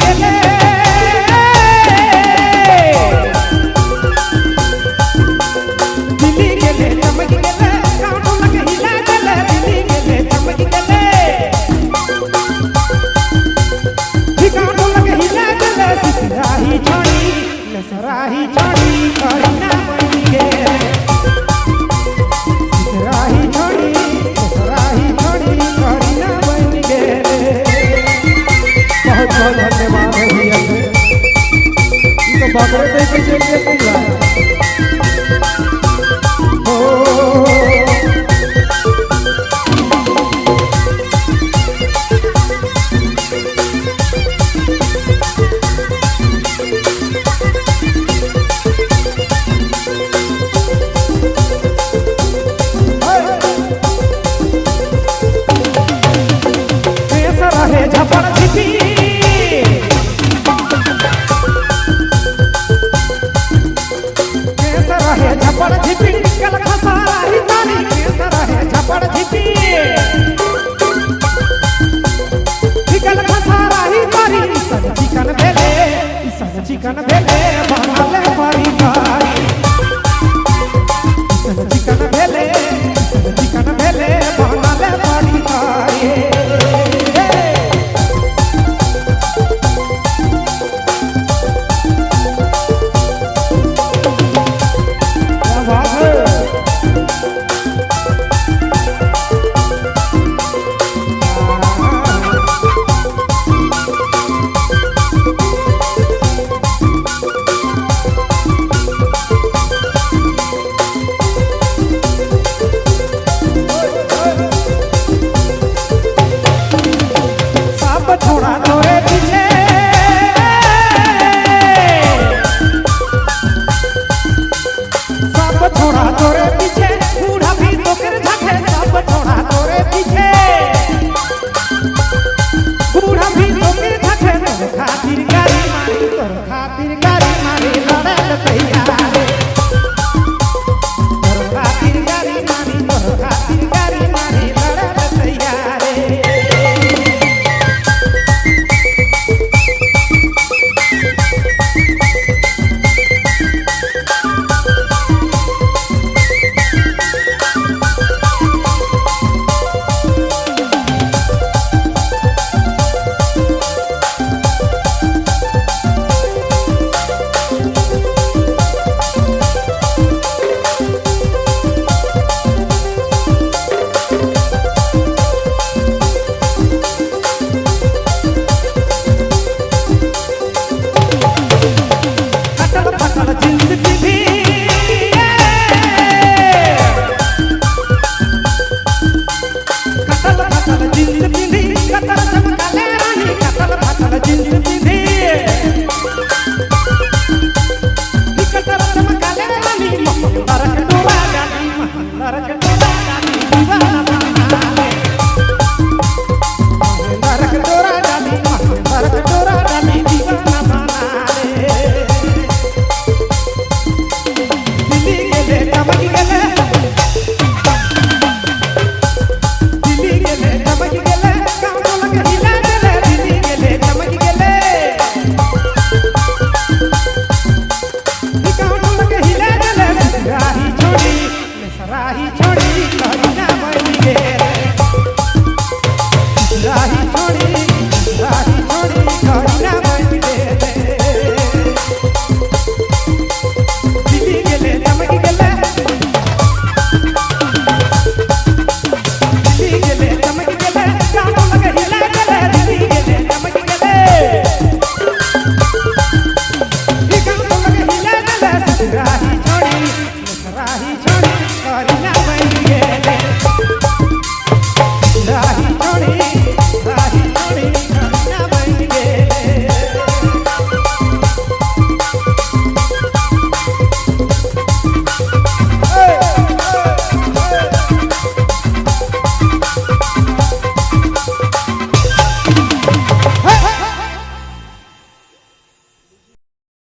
गेले दिल्ली गेले चमक गेले गाँव ढोलक हिला गेले दिल्ली गेले चमक गेले गाँव ढोलक हिला गेले सिसराही छोड़ी लसराही छोड़ी करीना बन गेले सिसराही छोड़ी लसराही छोड़ी करीना बन गेले। बहुत बहुत धन्यवाद भैया तो बकरे देखे चलिए पूरा झपड़ छिपी कैसा रहे झपड़ छिपी कल खसारा ही तारी कैसा रहे झपड़ छिपी कल खसारा ही तारी सब चिकन भेले बना ले मारी मारी सब चिकन भेले बना ले मारी मारी। छोड़ा तोरे पीछे सब छोड़ा तोरे पीछे बूढ़ा भी तो कर झके सब छोड़ा तोरे पीछे बूढ़ा भी तो कर झके तोर खातिर गाड़ी मारी लड़े तैयार तोर खातिर गाड़ी मारी लड़े तैयार। राही छोड़ी करीना बन गेले राही छोड़ी करीना बन गेले दिल्ली गेले चमक गेले गाँव ढोलक हिला गेले दिल्ली गेले चमक गेले गाँव ढोलक हिला गेले राही छोड़ी करीना बन गेले राही छोड़ी